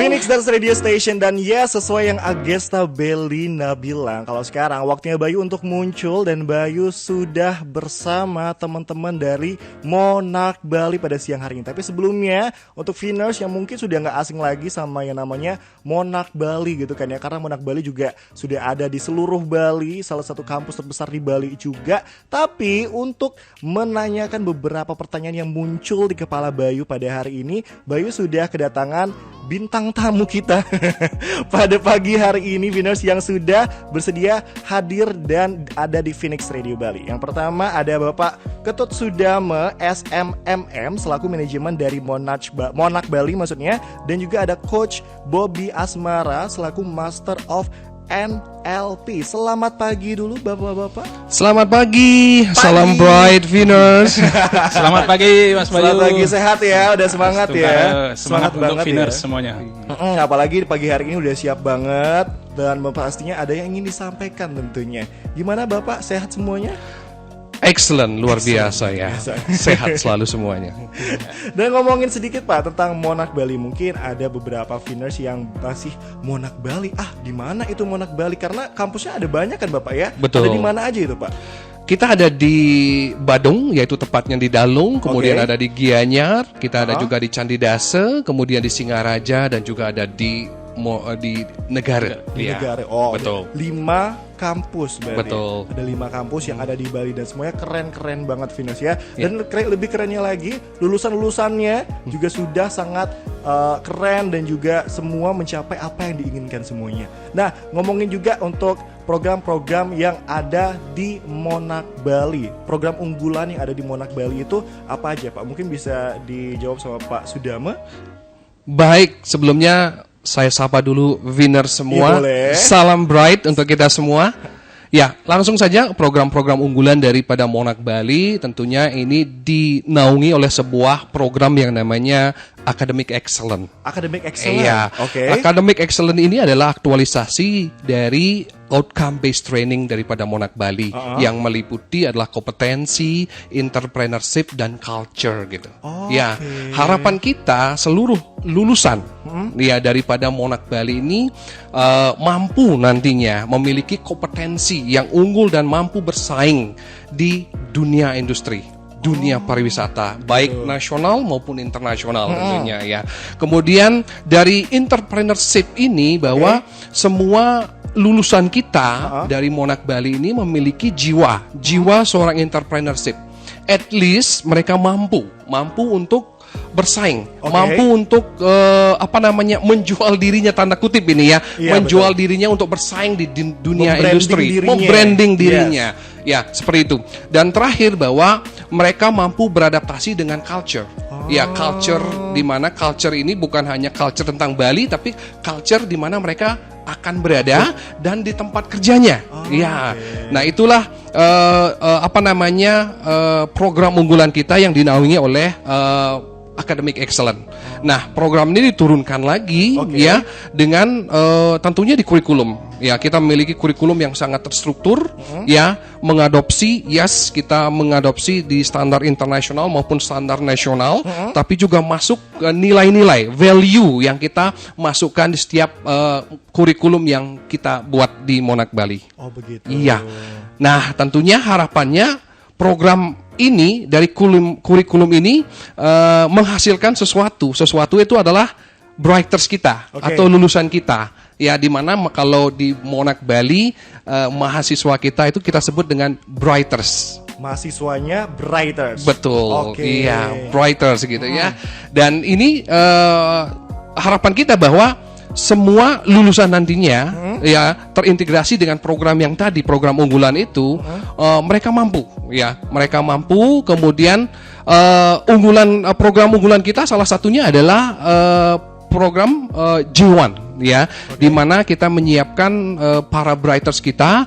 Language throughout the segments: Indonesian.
Phoenix Dance Radio Station. Dan ya, sesuai yang Agesta Belina bilang, kalau sekarang waktunya Bayu untuk muncul. Dan Bayu sudah bersama teman-teman dari Monarch Bali pada siang hari ini. Tapi sebelumnya, untuk Veners yang mungkin sudah gak asing lagi sama yang namanya Monarch Bali gitu kan ya. Karena Monarch Bali juga sudah ada di seluruh Bali, salah satu kampus terbesar di Bali juga. Tapi untuk menanyakan beberapa pertanyaan yang muncul di kepala Bayu pada hari ini, Bayu sudah kedatangan bintang tamu kita pada pagi hari ini, Veners, yang sudah bersedia hadir dan ada di Phoenix Radio Bali. Yang pertama ada Bapak Ketut Sudame SMMM selaku manajemen dari Monarch Bali maksudnya, dan juga ada Coach Bobby Asmara selaku Master of NLP. Selamat pagi dulu Bapak-bapak. Selamat pagi. Salam bright Veners. Selamat pagi Mas Bayu. Selamat pagi, sehat ya, udah semangat ya. Semangat untuk Veners ya semuanya. Apalagi di pagi hari ini udah siap banget. Dan pastinya ada yang ingin disampaikan tentunya. Gimana Bapak, sehat semuanya? Excellent, luar biasa ya. Sehat selalu semuanya. Dan ngomongin sedikit Pak tentang Monarch Bali, mungkin ada beberapa Veners yang masih Monarch Bali. Di mana itu Monarch Bali? Karena kampusnya ada banyak kan Bapak ya? Betul. Ada di mana aja itu Pak? Kita ada di Badung, yaitu tepatnya di Dalung, kemudian ada di Gianyar, kita ada juga di Candi Dase, kemudian di Singaraja, dan juga ada di Negara. Di Ya, Negara. Oh, betul. 5 kampus berarti. Betul. Ada 5 kampus yang ada di Bali dan semuanya keren-keren banget Venus ya. Dan lebih kerennya lagi, lulusan-lulusannya juga sudah sangat keren dan juga semua mencapai apa yang diinginkan semuanya. Nah, ngomongin juga untuk program-program yang ada di Monarch Bali. Program unggulan yang ada di Monarch Bali itu apa aja Pak? Mungkin bisa dijawab sama Pak Sudame. Baik, sebelumnya saya sapa dulu Veners semua. Boleh. Salam bright untuk kita semua. Ya, langsung saja program-program unggulan daripada Monarch Bali tentunya ini dinaungi oleh sebuah program yang namanya Academic Excellence. Academic Excellence. Iya. Oke. Academic Excellence ini adalah aktualisasi dari outcome based training daripada Monarch Bali yang meliputi adalah kompetensi, entrepreneurship dan culture gitu. Ya, harapan kita seluruh lulusan ya daripada Monarch Bali ini mampu nantinya memiliki kompetensi yang unggul dan mampu bersaing di dunia industri, dunia pariwisata, baik nasional maupun internasional tentunya ya. Kemudian dari entrepreneurship ini bahwa semua lulusan kita dari Monarch Bali ini memiliki jiwa seorang entrepreneurship. At least mereka mampu untuk bersaing, mampu untuk menjual dirinya, tanda kutip ini ya, menjual dirinya untuk bersaing di dunia industri, membranding dirinya. Ya, seperti itu. Dan terakhir bahwa mereka mampu beradaptasi dengan culture. Ya, culture di mana culture ini bukan hanya culture tentang Bali, tapi culture di mana mereka akan berada dan di tempat kerjanya. Nah itulah program unggulan kita yang dinaungi oleh Academic Excellence. Nah, program ini diturunkan lagi ya dengan tentunya di kurikulum. Ya, kita memiliki kurikulum yang sangat terstruktur ya, kita mengadopsi di standar internasional maupun standar nasional, tapi juga masuk ke nilai-nilai, value yang kita masukkan di setiap kurikulum yang kita buat di Monarch Bali. Oh, begitu. Iya. Nah, tentunya harapannya program ini dari kurikulum ini menghasilkan sesuatu itu adalah brighters kita atau lulusan kita ya, di mana kalau di Monarch Bali mahasiswa kita itu kita sebut dengan brighters. Mahasiswanya brighters. Betul. Iya, brighters gitu ya. Dan ini harapan kita bahwa semua lulusan nantinya ya terintegrasi dengan program yang tadi, program unggulan itu, mereka mampu kemudian program unggulan kita salah satunya adalah program J1 ya, di mana kita menyiapkan para brighters kita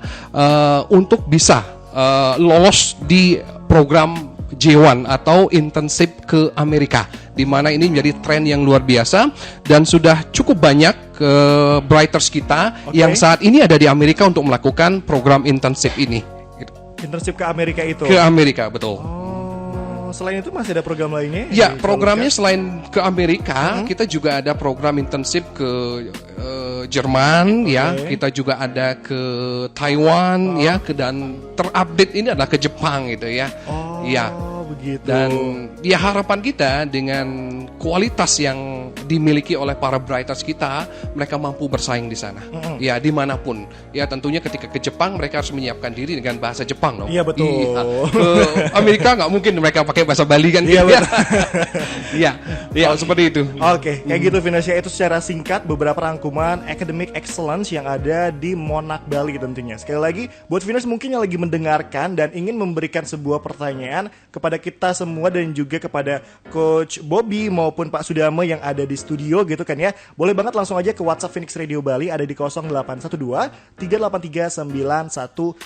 untuk bisa lolos di program J1 atau internship ke Amerika, di mana ini menjadi tren yang luar biasa dan sudah cukup banyak brighters kita yang saat ini ada di Amerika untuk melakukan program internship ini. Internship ke Amerika itu? Ke Amerika, betul. selain itu masih ada program lainnya? Ya, programnya selain ke Amerika, kita juga ada program intensif ke Jerman, ya. Kita juga ada ke Taiwan, ya. Dan terupdate ini adalah ke Jepang, gitu ya. Ya. Begitu. Dan ya harapan kita dengan kualitas yang dimiliki oleh para Brighters kita, mereka mampu bersaing di sana. Ya dimanapun. Ya tentunya ketika ke Jepang mereka harus menyiapkan diri dengan bahasa Jepang, dong. Iya betul. Iya. Ke Amerika nggak mungkin mereka pakai bahasa Bali kan? Iya betul. Iya. Iya. Seperti itu. Oke, kayak gitu Vinasya, itu secara singkat beberapa rangkuman academic excellence yang ada di Monarch Bali tentunya. Sekali lagi buat Vinas mungkin yang lagi mendengarkan dan ingin memberikan sebuah pertanyaan kepada kita semua dan juga kepada Coach Bobby maupun Pak Sudame yang ada di studio gitu kan ya. Boleh banget langsung aja ke WhatsApp Phoenix Radio Bali, ada di 0812 383 9100.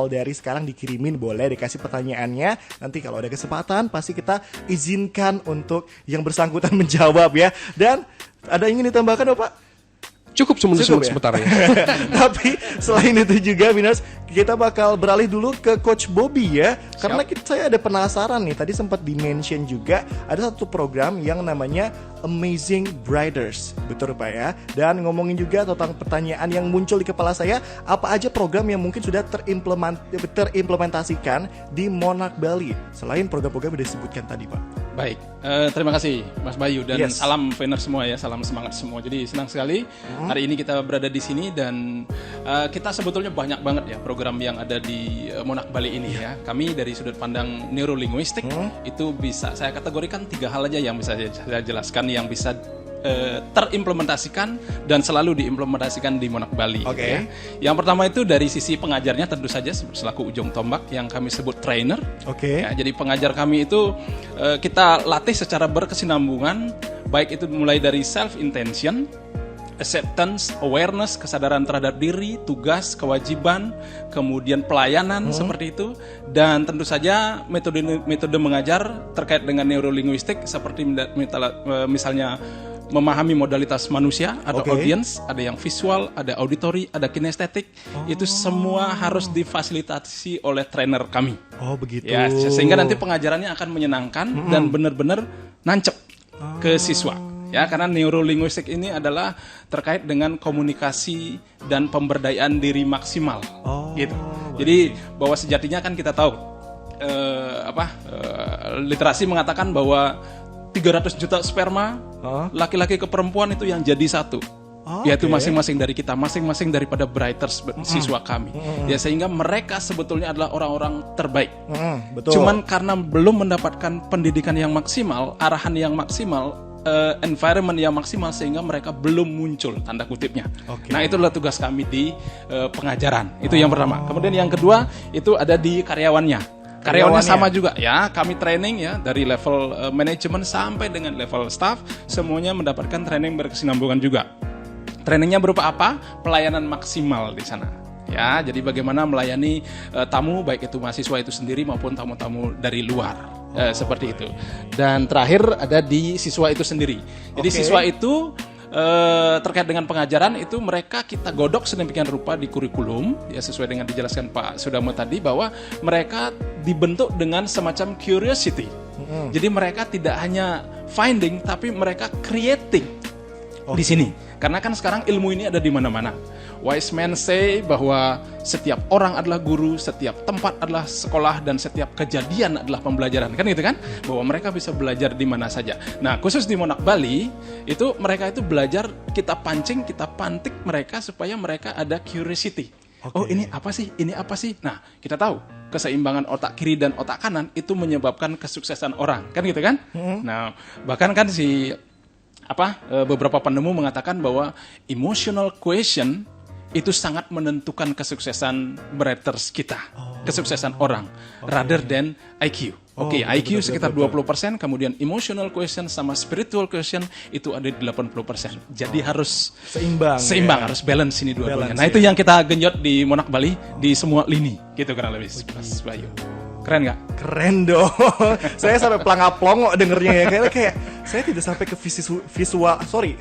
Dari sekarang dikirimin, boleh dikasih pertanyaannya. Nanti kalau ada kesempatan pasti kita izinkan untuk yang bersangkutan menjawab ya. Dan ada ingin ditambahkan Bapak? Cukup sebentar ya. Tapi selain itu juga Vinas, kita bakal beralih dulu ke Coach Bobby ya. Karena saya ada penasaran nih, tadi sempat di-mention juga ada satu program yang namanya Amazing Brighters. Betul Pak ya. Dan ngomongin juga tentang pertanyaan yang muncul di kepala saya, apa aja program yang mungkin sudah terimplementasikan di Monarch Bali selain program-program yang disebutkan tadi Pak. Baik, terima kasih Mas Bayu dan salam Venner semua ya, salam semangat semua. Jadi senang sekali hari ini kita berada di sini dan kita sebetulnya banyak banget ya program yang ada di Monarch Bali ini ya. Kami dari sudut pandang neurolinguistik itu bisa saya kategorikan 3 hal aja yang bisa saya jelaskan yang bisa terimplementasikan dan selalu diimplementasikan di Monarch Bali. Gitu ya. Yang pertama itu dari sisi pengajarnya tentu saja selaku ujung tombak yang kami sebut trainer. Ya, jadi pengajar kami itu kita latih secara berkesinambungan, baik itu mulai dari self intention, acceptance, awareness, kesadaran terhadap diri, tugas, kewajiban, kemudian pelayanan seperti itu, dan tentu saja metode mengajar terkait dengan neurolinguistik seperti misalnya memahami modalitas manusia, ada audience, ada yang visual, ada auditory, ada kinestetik, itu semua harus difasilitasi oleh trainer kami. Oh begitu. Ya, sehingga nanti pengajarannya akan menyenangkan dan benar-benar nancep ke siswa. Ya, karena neurolinguistik ini adalah terkait dengan komunikasi dan pemberdayaan diri maksimal, gitu. Jadi bahwa sejatinya kan kita tahu, literasi mengatakan bahwa 300 juta sperma laki-laki ke perempuan itu yang jadi satu. Yaitu masing-masing dari kita, masing-masing daripada Brighters siswa kami. Ya, sehingga mereka sebetulnya adalah orang-orang terbaik. Betul. Cuman karena belum mendapatkan pendidikan yang maksimal, arahan yang maksimal, environment yang maksimal, sehingga mereka belum muncul tanda kutipnya. Nah, itulah tugas kami di pengajaran. Itu yang pertama. Kemudian yang kedua itu ada di karyawannya. Karyawannya sama juga ya, kami training ya dari level manajemen sampai dengan level staff, semuanya mendapatkan training berkesinambungan juga. Trainingnya berupa apa? Pelayanan maksimal di sana. Ya, jadi bagaimana melayani tamu, baik itu mahasiswa itu sendiri maupun tamu-tamu dari luar, seperti itu. Dan terakhir ada di siswa itu sendiri. Jadi siswa itu terkait dengan pengajaran itu mereka kita godok sedemikian rupa di kurikulum ya, sesuai dengan dijelaskan Pak Sudamo tadi, bahwa mereka dibentuk dengan semacam curiosity. Jadi mereka tidak hanya finding tapi mereka creating di sini. Karena kan sekarang ilmu ini ada di mana-mana. Wise men say bahwa setiap orang adalah guru, setiap tempat adalah sekolah, dan setiap kejadian adalah pembelajaran. Kan gitu kan? Bahwa mereka bisa belajar di mana saja. Nah, khusus di Monarch Bali, itu mereka itu belajar, kita pancing, kita pantik mereka supaya mereka ada curiosity. Oh, ini apa sih? Ini apa sih? Nah, kita tahu keseimbangan otak kiri dan otak kanan itu menyebabkan kesuksesan orang. Kan gitu kan? Nah, bahkan kan beberapa penemu mengatakan bahwa emotional quotient itu sangat menentukan kesuksesan Brighters kita, kesuksesan orang, rather than IQ. IQ sekitar 20%, kemudian emotional quotient sama spiritual quotient itu ada di 80%. Jadi harus seimbang, harus balance ini dua-duanya. Nah, itu yang kita genjot di Monarch Bali di semua lini, gitu kurang lebih, Mas Bayu. Keren nggak? Keren dong. Saya sampai pelangap-pelongok dengernya ya. Kayak saya tidak sampai ke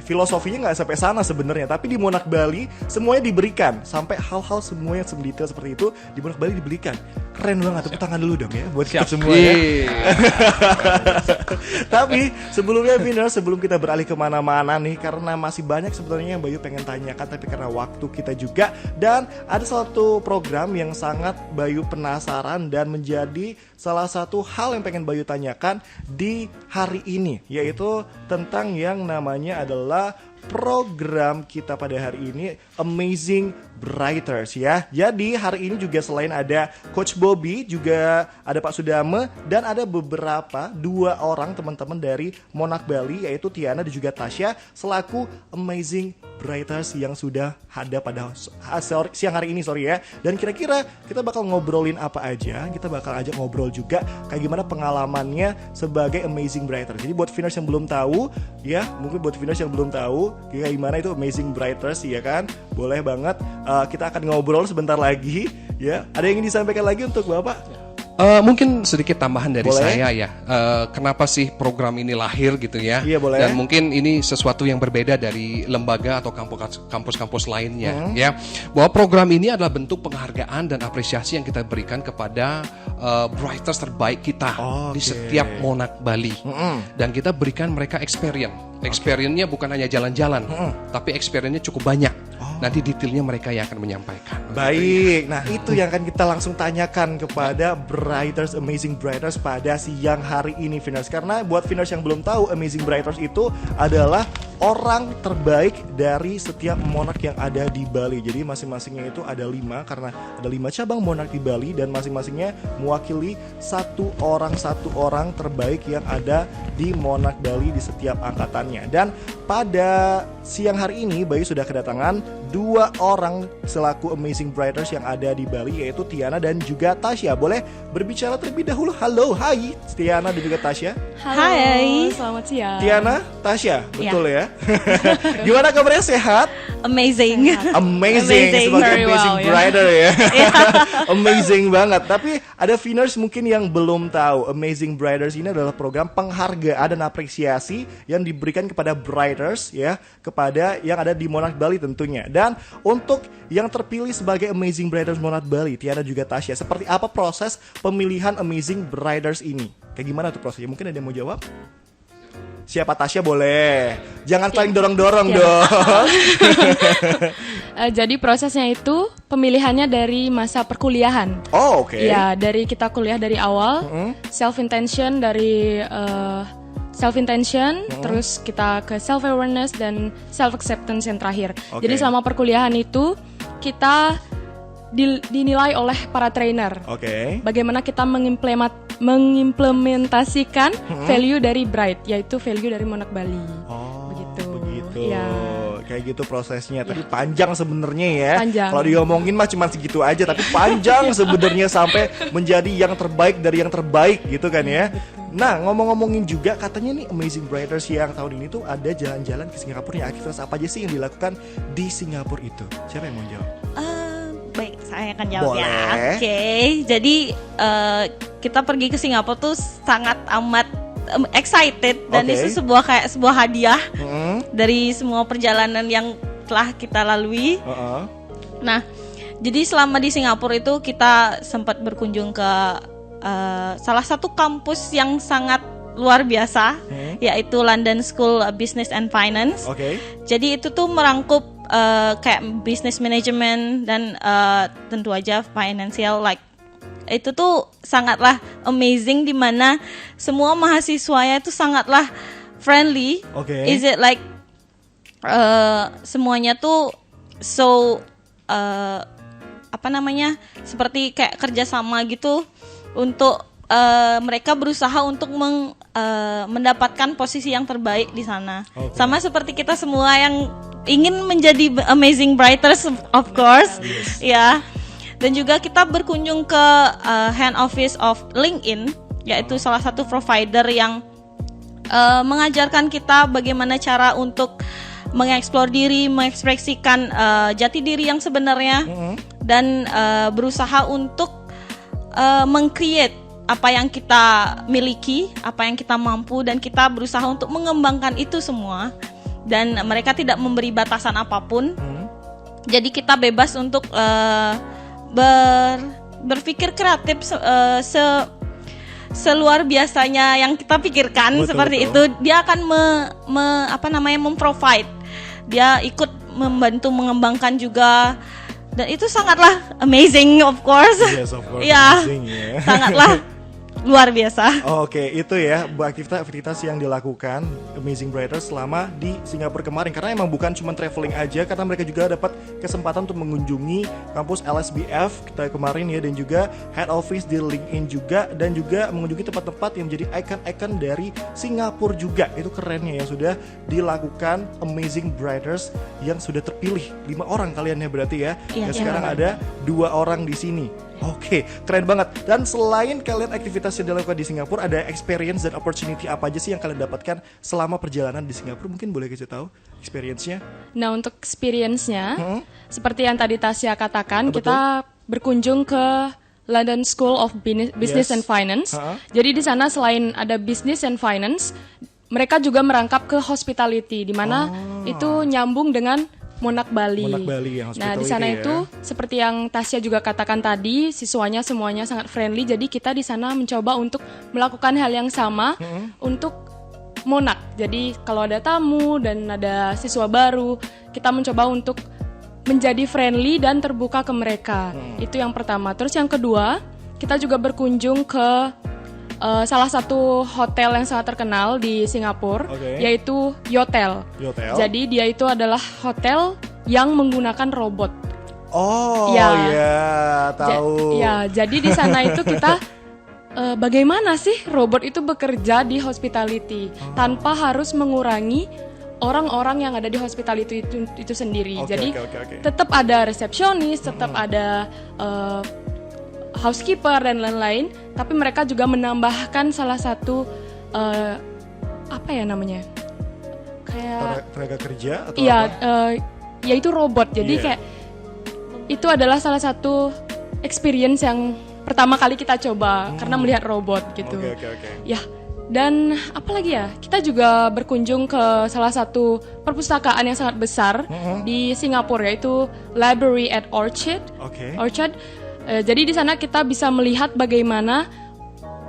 filosofinya nggak sampai sana sebenarnya. Tapi di Monarch Bali semuanya diberikan, sampai hal-hal semua yang sedetail seperti itu di Monarch Bali diberikan. Keren banget, tepuk tangan dulu dong ya buat kita Siap. semua ya. Tapi sebelumnya Viner, sebelum kita beralih kemana-mana nih, karena masih banyak sebenarnya yang Bayu pengen tanyakan, tapi karena waktu kita juga, dan ada satu program yang sangat Bayu penasaran dan menjadi salah satu hal yang pengen Bayu tanyakan di hari ini, yaitu tentang yang namanya adalah program kita pada hari ini, Amazing Brighters ya. Jadi hari ini juga selain ada Coach Bobby, juga ada Pak Sudame, dan ada beberapa 2 orang teman-teman dari Monarch Bali, yaitu Tiana dan juga Tasya selaku Amazing Brighters yang sudah ada pada siang hari ini ya. Dan kira-kira kita bakal ngobrolin apa aja, kita bakal ajak ngobrol juga kayak gimana pengalamannya sebagai Amazing Brighters. Jadi buat Viners yang belum tahu ya, mungkin buat Viners yang belum tahu kayak gimana itu Amazing Brighters ya kan, boleh banget kita akan ngobrol sebentar lagi ya. Ada yang ingin disampaikan lagi untuk Bapak? Mungkin sedikit tambahan dari Boleh? saya ya. Kenapa sih program ini lahir gitu ya? Iya, boleh. Dan mungkin ini sesuatu yang berbeda dari lembaga atau kampus-kampus lainnya ya. Bahwa program ini adalah bentuk penghargaan dan apresiasi yang kita berikan kepada brighters terbaik kita di setiap Monarch Bali. Dan kita berikan mereka experience. Experience-nya bukan hanya jalan-jalan, tapi experience-nya cukup banyak. Nanti detailnya mereka yang akan menyampaikan. Baik, nah itu yang akan kita langsung tanyakan kepada Brighters, Amazing Brighters pada siang hari ini, Viners. Karena buat Viners yang belum tahu, Amazing Brighters itu adalah orang terbaik dari setiap Monarch yang ada di Bali. Jadi masing-masingnya itu ada 5, karena ada 5 cabang Monarch di Bali, dan masing-masingnya mewakili satu orang terbaik yang ada di Monarch Bali di setiap angkatannya. Dan pada siang hari ini Bayu sudah kedatangan 2 orang selaku Amazing Brighters yang ada di Bali, yaitu Tiana dan juga Tasya. Boleh berbicara terlebih dahulu? Halo, hai Tiana dan juga Tasya. Halo, Hai. selamat siang. Tiana, Tasya, betul ya? Gimana kabarnya, sehat? Amazing. Amazing sebagai Very Amazing well, ya. Brighter ya. Amazing banget. Tapi ada Viners mungkin yang belum tahu, Amazing Brighters ini adalah program penghargaan dan apresiasi yang diberikan kepada Brighters ya, kepada yang ada di Monarch Bali tentunya. Dan untuk yang terpilih sebagai Amazing Brighters Monarch Bali, Tiana juga Tasya, seperti apa proses pemilihan Amazing Brighters ini? Kayak gimana tuh prosesnya? Mungkin ada yang mau jawab? Siapa? Tasya boleh. Jangan saling dorong-dorong dong. Jadi prosesnya itu pemilihannya dari masa perkuliahan. Oh, oke. Ya, dari kita kuliah dari awal, self intention dari self intention, terus kita ke self awareness dan self acceptance yang terakhir. Oke. Jadi selama perkuliahan itu kita dinilai oleh para trainer. Oke. Bagaimana kita mengimplementasikan value dari Bright, yaitu value dari Monarch Bali. Oh, begitu. Ya. Kayak gitu prosesnya. Tapi panjang sebenarnya ya. Panjang. Kalau diomongin mah cuma segitu aja, tapi panjang sebenarnya sampai menjadi yang terbaik dari yang terbaik gitu kan ya. Nah, ngomong-ngomongin juga katanya nih Amazing Brighters yang tahun ini tuh ada jalan-jalan ke Singapura ya. Aktivitas apa aja sih yang dilakukan di Singapura itu? Siapa yang mau jawab? Baik, saya akan jawab Boleh. ya. Oke, jadi kita pergi ke Singapura tuh sangat amat excited dan Oke. itu sebuah hadiah dari semua perjalanan yang telah kita lalui. Nah, jadi selama di Singapura itu kita sempat berkunjung ke salah satu kampus yang sangat luar biasa, yaitu London School of Business and Finance. Oke. Jadi itu tuh merangkup kayak business management dan tentu aja financial, like itu tuh sangatlah amazing, di mana semua mahasiswanya itu sangatlah friendly. Oke. Is it like semuanya tuh so apa namanya, seperti kayak kerjasama gitu untuk mereka berusaha untuk mendapatkan posisi yang terbaik di sana. Okay. Sama seperti kita semua yang ingin menjadi Amazing Brighters, of course. Ya. Dan juga kita berkunjung ke hand office of LinkedIn, yaitu salah satu provider yang mengajarkan kita bagaimana cara untuk mengeksplor diri, mengekspresikan jati diri yang sebenarnya, dan berusaha untuk meng-create apa yang kita miliki, apa yang kita mampu, dan kita berusaha untuk mengembangkan itu semua. Dan mereka tidak memberi batasan apapun. Jadi kita bebas untuk berpikir kreatif seluar biasanya yang kita pikirkan. Betul, seperti betul. itu. Dia akan memprovide. Dia ikut membantu mengembangkan juga. Dan itu sangatlah amazing, of course. Yes, of course, Ya, amazing, ya. sangatlah luar biasa. Oke, itu ya aktivitas yang dilakukan Amazing Brighters selama di Singapura kemarin. Karena emang bukan cuma traveling aja, karena mereka juga dapat kesempatan untuk mengunjungi kampus LSBF kita kemarin ya, dan juga head office di LinkedIn juga, dan juga mengunjungi tempat-tempat yang menjadi icon-icon dari Singapura juga. Itu kerennya ya, sudah dilakukan Amazing Brighters yang sudah terpilih 5 orang kalian ya berarti ya. Iya, Dan iya. sekarang ada 2 orang di sini. Oke, keren banget. Dan selain kalian aktivitas yang dilakukan di Singapura, ada experience dan opportunity apa aja sih yang kalian dapatkan selama perjalanan di Singapura? Mungkin boleh kasih tahu experience-nya? Nah, untuk experience-nya, seperti yang tadi Tasya katakan, Betul. kita berkunjung ke London School of Business Yes. and Finance. Ha-ha. Jadi di sana selain ada business and finance, mereka juga merangkap ke hospitality, di mana itu nyambung dengan Monarch Bali. Monarch Bali yang Nah, di hospitality sana ya. itu seperti yang Tasya juga katakan tadi, siswanya semuanya sangat friendly. Jadi kita di sana mencoba untuk melakukan hal yang sama untuk Monarch. Jadi kalau ada tamu dan ada siswa baru, kita mencoba untuk menjadi friendly dan terbuka ke mereka. Itu yang pertama. Terus yang kedua, kita juga berkunjung ke salah satu hotel yang sangat terkenal di Singapura, Oke. yaitu Yotel. Yotel? Jadi dia itu adalah hotel yang menggunakan robot. Oh Ya. ya, tahu. Jadi di sana itu kita bagaimana sih robot itu bekerja di hospitality tanpa harus mengurangi orang-orang yang ada di hospitality itu sendiri. Oke, Jadi oke. tetap ada resepsionis, tetap ada housekeeper dan lain-lain, tapi mereka juga menambahkan salah satu apa ya namanya? Kayak Tenaga kerja atau iya, apa? yaitu robot. Jadi Iya. kayak itu adalah salah satu experience yang pertama kali kita coba karena melihat robot gitu. Oke. Ya, dan apalagi ya? Kita juga berkunjung ke salah satu perpustakaan yang sangat besar di Singapura, yaitu Library at Orchard. Oke. Orchard. Jadi di sana kita bisa melihat bagaimana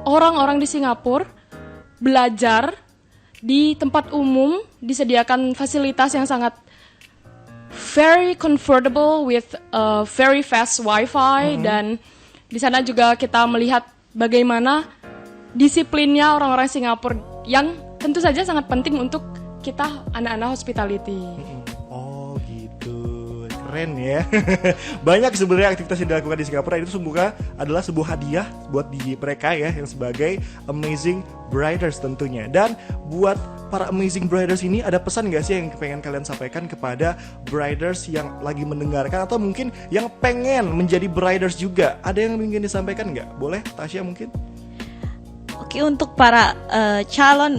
orang-orang di Singapura belajar di tempat umum, disediakan fasilitas yang sangat very comfortable with very fast wifi, dan di sana juga kita melihat bagaimana disiplinnya orang-orang Singapura yang tentu saja sangat penting untuk kita anak-anak hospitality. Oh gitu, keren ya. Banyak sebenarnya aktivitas yang dilakukan di Singapura itu semoga adalah sebuah hadiah buat di mereka ya, yang sebagai Amazing Brighters tentunya. Dan buat para Amazing Brighters ini ada pesan gak sih yang pengen kalian sampaikan kepada Brighters yang lagi mendengarkan, atau mungkin yang pengen menjadi Brighters juga? Ada yang ingin disampaikan nggak? Boleh, Tasya mungkin? Oke, untuk para calon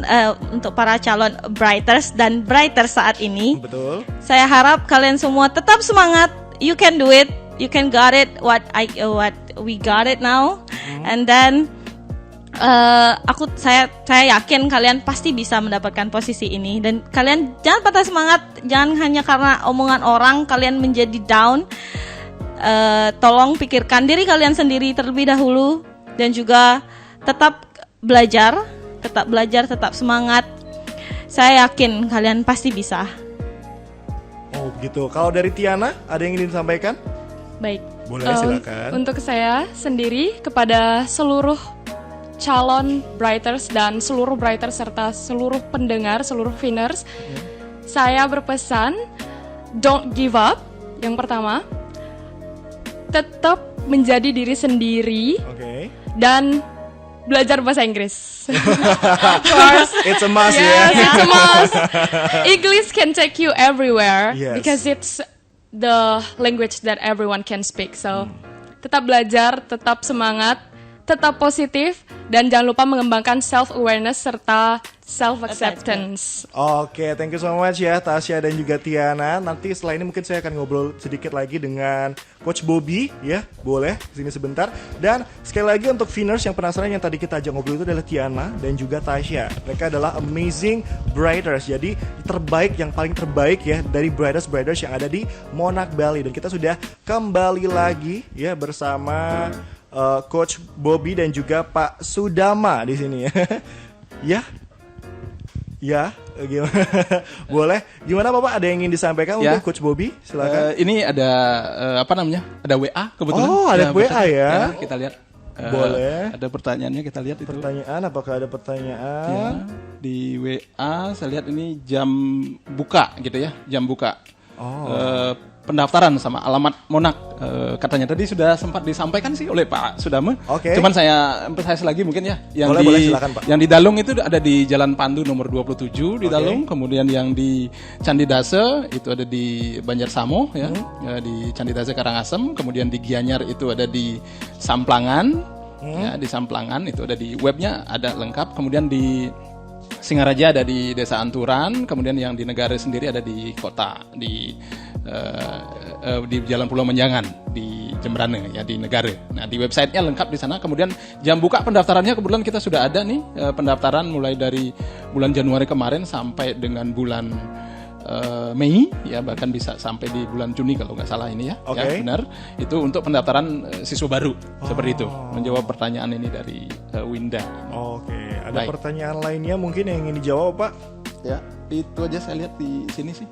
Brighters dan Brighters saat ini, Betul. saya harap kalian semua tetap semangat. You can do it. You can got it. What we got it now. And then saya yakin kalian pasti bisa mendapatkan posisi ini, dan kalian jangan patah semangat. Jangan hanya karena omongan orang kalian menjadi down. Tolong pikirkan diri kalian sendiri terlebih dahulu, dan juga tetap belajar, tetap semangat. Saya yakin kalian pasti bisa. Oh begitu. Kalau dari Tiana, ada yang ingin disampaikan? Baik. Boleh, silakan. Untuk saya sendiri, kepada seluruh calon Brighters dan seluruh Brighters serta seluruh pendengar, seluruh Finers, saya berpesan, don't give up. Yang pertama, tetap menjadi diri sendiri Oke. dan belajar bahasa Inggris. Of course. It's a must Yes, ya. it's a must. English can take you everywhere Yes. because it's the language that everyone can speak. So, tetap belajar, tetap semangat, tetap positif, dan jangan lupa mengembangkan self-awareness serta self-acceptance. Oke, thank you so much ya Tasya dan juga Tiana. Nanti setelah ini mungkin saya akan ngobrol sedikit lagi dengan Coach Bobby ya. Boleh sini sebentar. Dan sekali lagi untuk Finers yang penasaran, yang tadi kita ajak ngobrol itu adalah Tiana dan juga Tasya. Mereka adalah Amazing Brighters. Jadi terbaik, yang paling terbaik ya dari Brighters yang ada di Monarch Bali. Dan kita sudah kembali lagi ya bersama Coach Bobby dan juga Pak Sudama di sini ya. Ya, gimana? Boleh. Gimana Bapak? Ada yang ingin disampaikan untuk Coach Bobby? Silakan. Ini ada Ada WA kebetulan. Oh, ada WA betul. ya. Kita lihat. Boleh. Ada pertanyaannya, kita lihat itu. Pertanyaan, apakah ada pertanyaan? Ya, di WA saya lihat ini jam buka gitu ya, jam buka. Pendaftaran sama alamat Monak, katanya tadi sudah sempat disampaikan sih oleh Pak Sudama. Cuman saya emphasize lagi mungkin ya. Yang boleh, silakan, Pak. Yang di Dalung itu ada di Jalan Pandu nomor 27 di Dalung, kemudian yang di Candi Dase itu ada di Banjarsamo ya, di Candi Dase Karangasem, kemudian di Gianyar itu ada di Samplangan. Ya, di Samplangan itu ada di webnya ada lengkap, kemudian di Singaraja ada di Desa Anturan, kemudian yang di Negara sendiri ada di kota di Jalan Pulau Menjangan di Jembrane ya, di Negara. Nah, di websitenya lengkap di sana. Kemudian jam buka pendaftarannya kebetulan kita sudah ada nih, pendaftaran mulai dari bulan Januari kemarin sampai dengan bulan Mei ya, bahkan bisa sampai di bulan Juni kalau nggak salah ini ya. Ya benar, itu untuk pendaftaran siswa baru seperti itu, menjawab pertanyaan ini dari Winda. Ada pertanyaan lainnya mungkin yang ingin dijawab Pak? Ya, itu aja saya lihat di sini sih.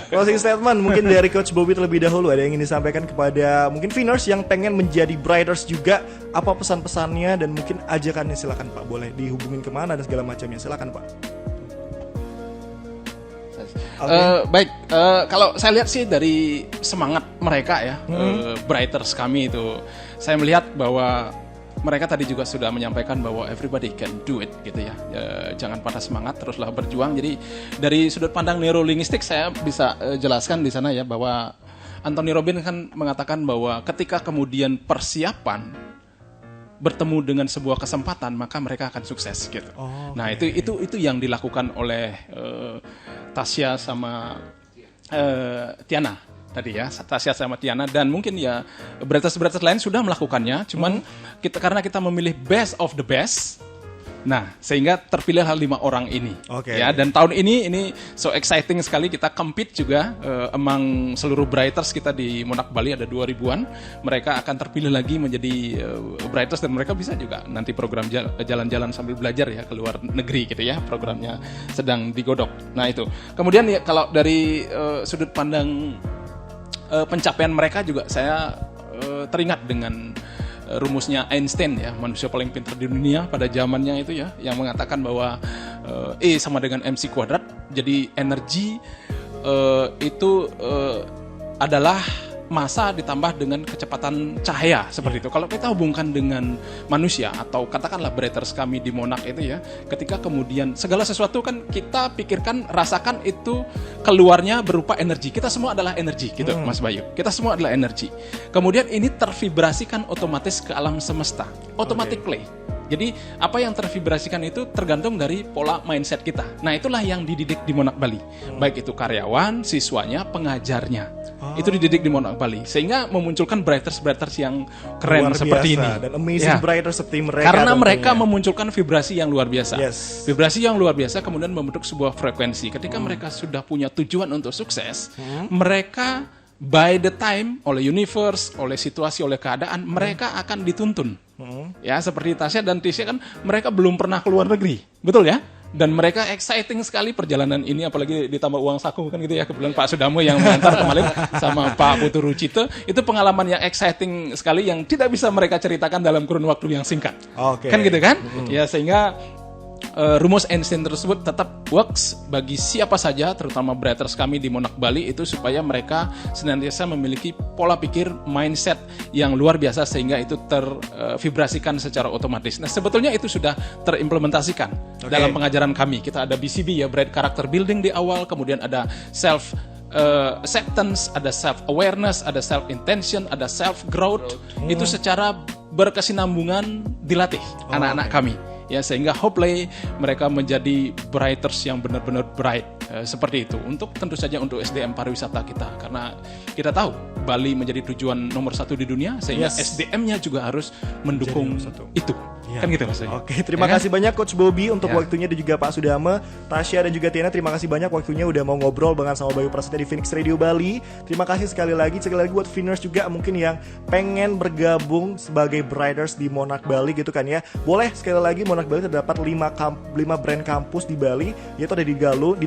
Closing statement mungkin dari Coach Bobby terlebih dahulu, ada yang ingin disampaikan kepada mungkin Viners yang pengen menjadi Brighters juga, apa pesan-pesannya dan mungkin ajakannya, silakan Pak, boleh dihubungin kemana dan segala macamnya, silakan Pak. Baik, kalau saya lihat sih dari semangat mereka ya, Brighters kami itu, saya melihat bahwa mereka tadi juga sudah menyampaikan bahwa everybody can do it gitu ya. Jangan patah semangat, teruslah berjuang. Jadi dari sudut pandang neurolinguistik saya bisa jelaskan di sana ya, bahwa Anthony Robbins kan mengatakan bahwa ketika kemudian persiapan bertemu dengan sebuah kesempatan, maka mereka akan sukses gitu. Nah, itu yang dilakukan oleh Tasya sama Tiana tadi ya, Tasya sama Tiana, dan mungkin ya Brighters lain sudah melakukannya, cuman karena kita memilih best of the best, nah sehingga terpilih 5 orang ini. Ya, dan tahun ini so exciting sekali, kita compete juga among seluruh Brighters kita di Monak Bali, ada 2000-an. Mereka akan terpilih lagi menjadi Brighters, dan mereka bisa juga nanti program jalan-jalan sambil belajar ya ke luar negeri gitu ya, programnya sedang digodok. Nah itu. Kemudian ya kalau dari sudut pandang pencapaian mereka juga saya teringat dengan rumusnya Einstein ya, manusia paling pintar di dunia pada zamannya itu ya, yang mengatakan bahwa E sama dengan MC kuadrat. Jadi energi itu adalah massa ditambah dengan kecepatan cahaya, seperti itu. Kalau kita hubungkan dengan manusia atau katakanlah Brighters kami di Monak itu ya, ketika kemudian segala sesuatu kan kita pikirkan, rasakan itu keluarnya berupa energi. Kita semua adalah energi gitu, Mas Bayu. Kita semua adalah energi. Kemudian ini tervibrasikan otomatis ke alam semesta, automatically. Jadi apa yang tervibrasikan itu tergantung dari pola mindset kita. Nah itulah yang dididik di Monak Bali. Baik itu karyawan, siswanya, pengajarnya. Itu dididik di Monak Bali. Sehingga memunculkan Brighters yang keren luar seperti biasa, ini. Dan amazing Brighters seperti mereka. Karena mereka memunculkan vibrasi yang luar biasa. Vibrasi yang luar biasa kemudian membentuk sebuah frekuensi. Ketika mereka sudah punya tujuan untuk sukses, mereka by the time, oleh universe, oleh situasi, oleh keadaan, mereka akan dituntun. Ya, seperti Tasya dan Tisha kan mereka belum pernah keluar negeri, betul ya? Dan mereka exciting sekali perjalanan ini, apalagi ditambah uang saku kan gitu ya, kebetulan Pak Sudamo yang mengantar kemarin sama Pak Putu Rucito, itu pengalaman yang exciting sekali yang tidak bisa mereka ceritakan dalam kurun waktu yang singkat. Kan gitu kan? Ya, sehingga rumus Einstein tersebut tetap works bagi siapa saja, terutama Brighters kami di Monak Bali itu, supaya mereka senantiasa memiliki pola pikir, mindset yang luar biasa sehingga itu tervibrasikan secara otomatis. Nah sebetulnya itu sudah terimplementasikan dalam pengajaran kami. Kita ada BCB ya, Bright Character Building di awal, kemudian ada self acceptance, ada self awareness, ada self intention, ada self growth. Itu secara berkesinambungan dilatih anak-anak kami. Ya, sehingga hopefully mereka menjadi Brighters yang benar-benar bright, seperti itu. Untuk tentu saja untuk SDM pariwisata kita, karena kita tahu Bali menjadi tujuan nomor 1 di dunia, sehingga SDM-nya juga harus mendukung itu. Kan gitu maksudnya. Oke, terima Ya kan? kasih banyak Coach Bobby untuk Ya. waktunya dan juga Pak Sudame, Tasya dan juga Tiana. Terima kasih banyak waktunya udah mau ngobrol dengan sama Bayu Prasetya di Phoenix Radio Bali. Terima kasih sekali lagi buat Finers juga mungkin yang pengen bergabung sebagai Briders di Monarch Bali gitu kan ya. Boleh sekali lagi Monarch Bali terdapat 5 brand kampus di Bali, yaitu ada di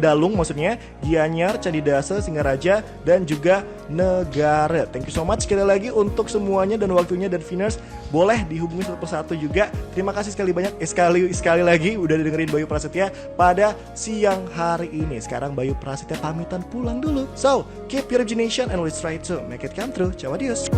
Dalung maksudnya, Gianyar, Candidase, Singaraja dan juga Negara. Thank you so much sekali lagi untuk semuanya dan waktunya, dan Finers boleh dihubungi satu persatu juga. Terima kasih sekali lagi udah dengerin Bayu Prasetya pada siang hari ini. Sekarang Bayu Prasetya pamitan pulang dulu. So, keep your imagination and let's try to make it come true. Ciao, adios.